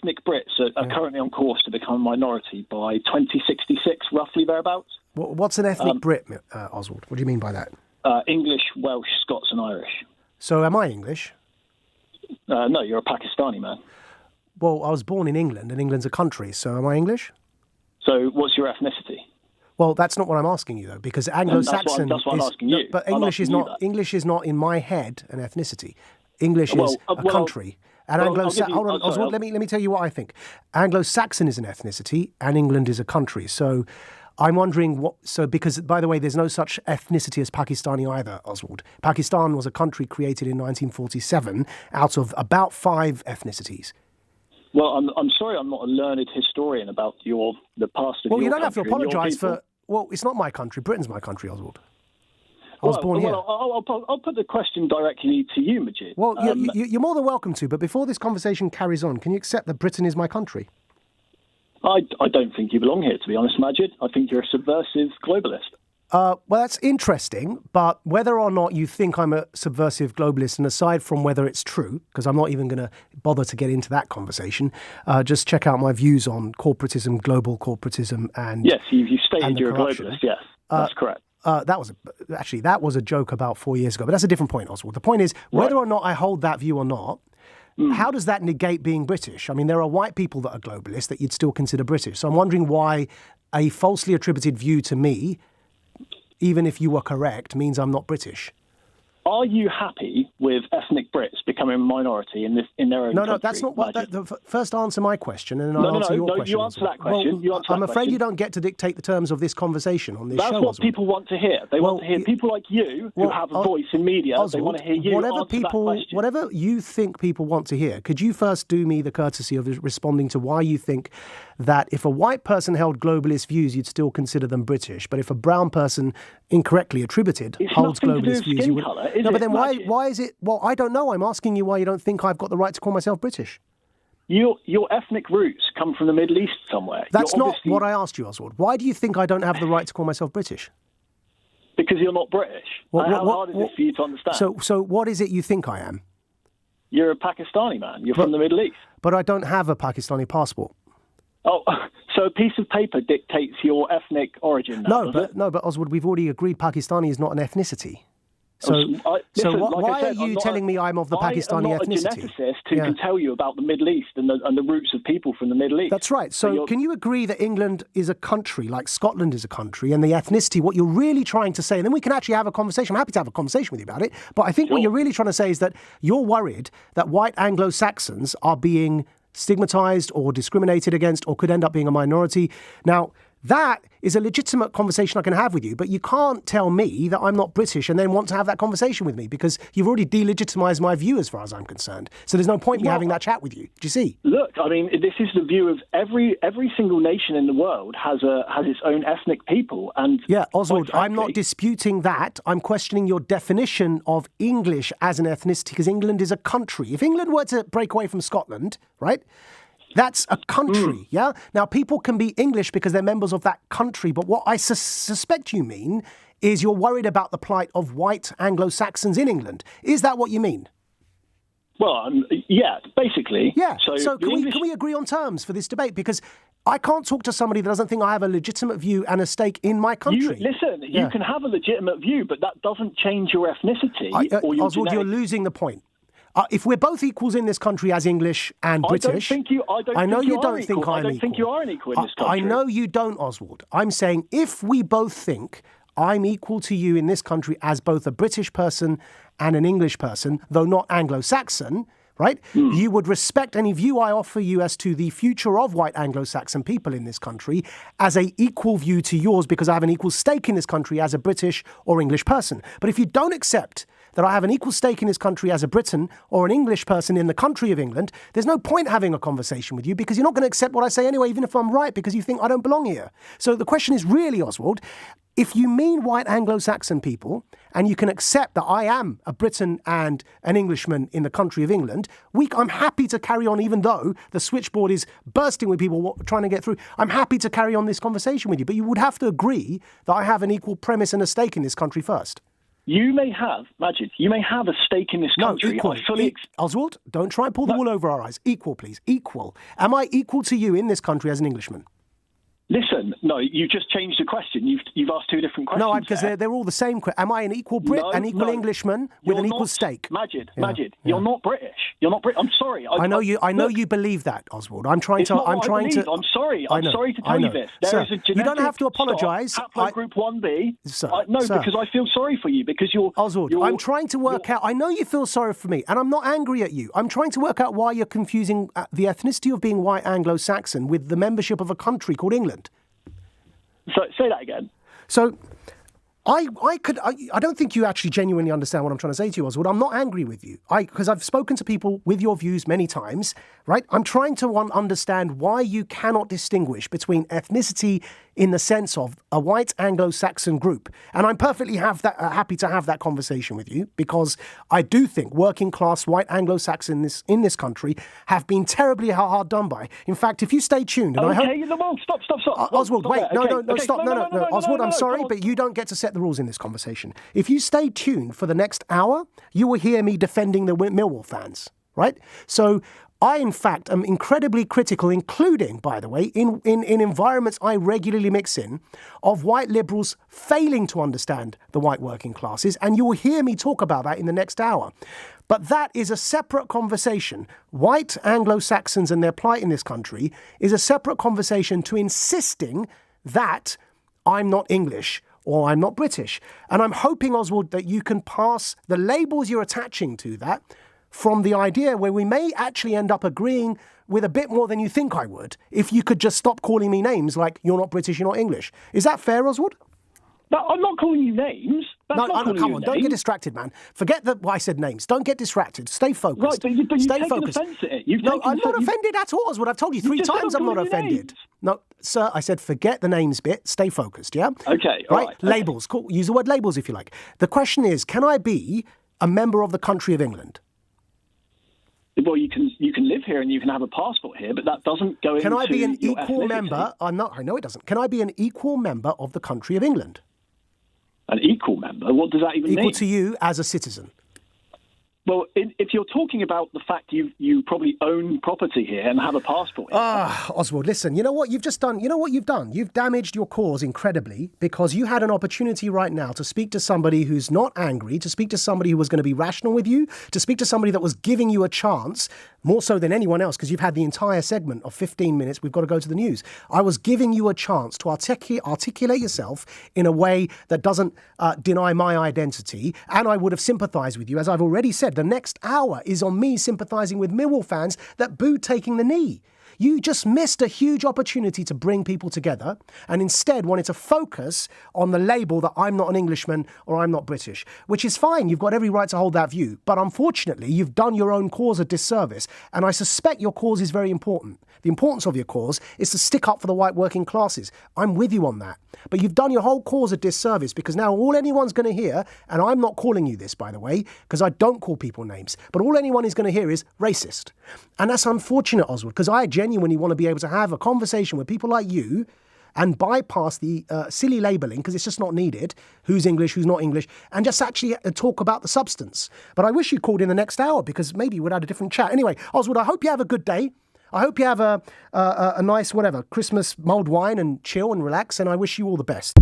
ethnic Brits are currently on course to become a minority by 2066, roughly thereabouts. What's an ethnic Brit, Oswald? What do you mean by that? English, Welsh, Scots and Irish. So am I English? No, you're a Pakistani man. Well, I was born in England, and England's a country, so am I English? So what's your ethnicity? Well, that's not what I'm asking you, though, because Anglo-Saxon that's what I'm asking you. But English is not in my head an ethnicity. English is a country. And hold on, Oswald, let me tell you what I think. Anglo-Saxon is an ethnicity, and England is a country. So I'm wondering because, by the way, there's no such ethnicity as Pakistani either, Oswald. Pakistan was a country created in 1947 out of about 5 ethnicities. Well, I'm sorry I'm not a learned historian about the past of your country. Well, you don't have to apologise for... Well, it's not my country. Britain's my country, Oswald. I was born here. I'll put the question directly to you, Majid. Well, you're more than welcome to, but before this conversation carries on, can you accept that Britain is my country? I don't think you belong here, to be honest, Majid. I think you're a subversive globalist. Well, that's interesting, but whether or not you think I'm a subversive globalist, and aside from whether it's true, because I'm not even going to bother to get into that conversation, just check out my views on corporatism, global corporatism, and yes, you stated you're corruption. A globalist. Yes, that's correct. That was a joke about 4 years ago, but that's a different point, Oswald. The point is, whether or not I hold that view or not, how does that negate being British? I mean, there are white people that are globalists that you'd still consider British. So I'm wondering why a falsely attributed view to me, even if you were correct, means I'm not British. Are you happy with ethnic Brits becoming a minority in their own country? No, that's not what... First answer my question, and then I'll answer your question. You answer that question. Well, I'm afraid you don't get to dictate the terms of this conversation on this show. That's what people want to hear. They want to hear people like you who have a voice in media. Oswald, they want to hear you answer that question. Whatever you think people want to hear, could you first do me the courtesy of responding to why you think that if a white person held globalist views, you'd still consider them British, but if a brown person incorrectly attributed holds globalist views, you would... No, but then why is it... Well, I don't know. I'm asking you why you don't think I've got the right to call myself British. Your ethnic roots come from the Middle East somewhere. That's not what I asked you, Oswald. Why do you think I don't have the right to call myself British? Because you're not British. How hard is it for you to understand? So what is it you think I am? You're a Pakistani man. You're from the Middle East. But I don't have a Pakistani passport. Oh, so a piece of paper dictates your ethnic origin now, No, but Oswald, we've already agreed Pakistani is not an ethnicity. Why are you telling me I'm of the Pakistani ethnicity? I'm not a geneticist who can tell you about the Middle East and the roots of people from the Middle East. That's right. So can you agree that England is a country, like Scotland is a country, and the ethnicity, what you're really trying to say, and then we can actually have a conversation. I'm happy to have a conversation with you about it, but I think what you're really trying to say is that you're worried that white Anglo-Saxons are being stigmatized or discriminated against or could end up being a minority. Now, that is a legitimate conversation I can have with you, but you can't tell me that I'm not British and then want to have that conversation with me because you've already delegitimized my view as far as I'm concerned. So there's no point in me having that chat with you. Do you see? Look, I mean, this is the view of every single nation in the world has its own ethnic people. And yeah, Oswald, I'm not disputing that. I'm questioning your definition of English as an ethnicity because England is a country. If England were to break away from Scotland, right? That's a country, yeah? Now, people can be English because they're members of that country, but what I suspect you mean is you're worried about the plight of white Anglo-Saxons in England. Is that what you mean? Well, yeah, basically. Yeah, so can we agree on terms for this debate? Because I can't talk to somebody that doesn't think I have a legitimate view and a stake in my country. You can have a legitimate view, but that doesn't change your ethnicity or your Oswald, you're losing the point. If we're both equals in this country as English and British... I know you don't think you are an equal in this country. I know you don't, Oswald. I'm saying if we both think I'm equal to you in this country as both a British person and an English person, though not Anglo-Saxon, right? You would respect any view I offer you as to the future of white Anglo-Saxon people in this country as an equal view to yours because I have an equal stake in this country as a British or English person. But if you don't accept that I have an equal stake in this country as a Briton or an English person in the country of England, there's no point having a conversation with you because you're not going to accept what I say anyway, even if I'm right, because you think I don't belong here. So the question is really, Oswald, if you mean white Anglo-Saxon people and you can accept that I am a Briton and an Englishman in the country of England, I'm happy to carry on even though the switchboard is bursting with people trying to get through. I'm happy to carry on this conversation with you, but you would have to agree that I have an equal premise and a stake in this country first. You may have, Majid, you may have a stake in this country. No, equal. I fully Oswald, don't try and pull the wool over our eyes. Equal, please. Equal. Am I equal to you in this country as an Englishman? Listen, no, you just changed the question. You've asked two different questions. No, because they're all the same. Am I an equal Brit, an equal Englishman with an equal stake? Majid, you're not British. You're not British. I'm sorry. I know you believe that, Oswald. I'm trying to. I'm sorry. I'm sorry to tell you this. There is a genetic you don't have to apologise. Haplogroup 1B. Sir, because I feel sorry for you because you're Oswald. I'm trying to work out. I know you feel sorry for me, and I'm not angry at you. I'm trying to work out why you're confusing the ethnicity of being white Anglo-Saxon with the membership of a country called England. So say that again. So I don't think you actually genuinely understand what I'm trying to say to you, Oswald. I'm not angry with you. Because I've spoken to people with your views many times, right? I'm trying to understand why you cannot distinguish between ethnicity in the sense of a white Anglo-Saxon group. And I'm perfectly happy to have that conversation with you because I do think working class white Anglo-Saxons in this country have been terribly hard done by. In fact, if you stay tuned, and I hope... Stop. Oswald, wait, stop. Oswald, I'm sorry, no. but you don't get to set the rules in this conversation. If you stay tuned for the next hour, you will hear me defending the Millwall fans, right? So I, in fact, am incredibly critical, including, by the way, in environments I regularly mix in, of white liberals failing to understand the white working classes, and you will hear me talk about that in the next hour. But that is a separate conversation. White Anglo-Saxons and their plight in this country is a separate conversation to insisting that I'm not English or I'm not British. And I'm hoping, Oswald, that you can pass the labels you're attaching to that from the idea where we may actually end up agreeing with a bit more than you think I would if you could just stop calling me names like you're not British, you're not English. Is that fair, Oswald? No, I'm not calling you names. Come on, don't get distracted, man. Forget that I said names. Don't get distracted. Stay focused. Right, but you've taken offence at it. I'm not offended at all, Oswald. I've told you 3 times I'm not offended. No, sir, I said forget the names bit. Stay focused, yeah? Okay, all right. Okay. Labels. Cool. Use the word labels if you like. The question is, can I be a member of the country of England? Well, you can live here and you can have a passport here, but that doesn't go into your ethnicity. Can I be an equal member? I know it doesn't. Can I be an equal member of the country of England? An equal member? What does that even mean? Equal to you as a citizen. Well, if you're talking about the fact you probably own property here and have a passport here. Oswald, listen, you know what you've just done? You know what you've done? You've damaged your cause incredibly because you had an opportunity right now to speak to somebody who's not angry, to speak to somebody who was going to be rational with you, to speak to somebody that was giving you a chance, more so than anyone else, because you've had the entire segment of 15 minutes. We've got to go to the news. I was giving you a chance to articulate yourself in a way that doesn't deny my identity, and I would have sympathised with you, as I've already said. The next hour is on me sympathising with Millwall fans that booed taking the knee. You just missed a huge opportunity to bring people together and instead wanted to focus on the label that I'm not an Englishman or I'm not British, which is fine. You've got every right to hold that view. But unfortunately, you've done your own cause a disservice. And I suspect your cause is very important. The importance of your cause is to stick up for the white working classes. I'm with you on that. But you've done your whole cause a disservice because now all anyone's going to hear, and I'm not calling you this, by the way, because I don't call people names, but all anyone is going to hear is racist. And that's unfortunate, Oswald, because I genuinely want to be able to have a conversation with people like you and bypass the silly labelling, because it's just not needed, who's English, who's not English, and just actually talk about the substance. But I wish you called in the next hour because maybe we'd had a different chat. Anyway, Oswald, I hope you have a good day. I hope you have a nice, Christmas mulled wine and chill and relax, and I wish you all the best.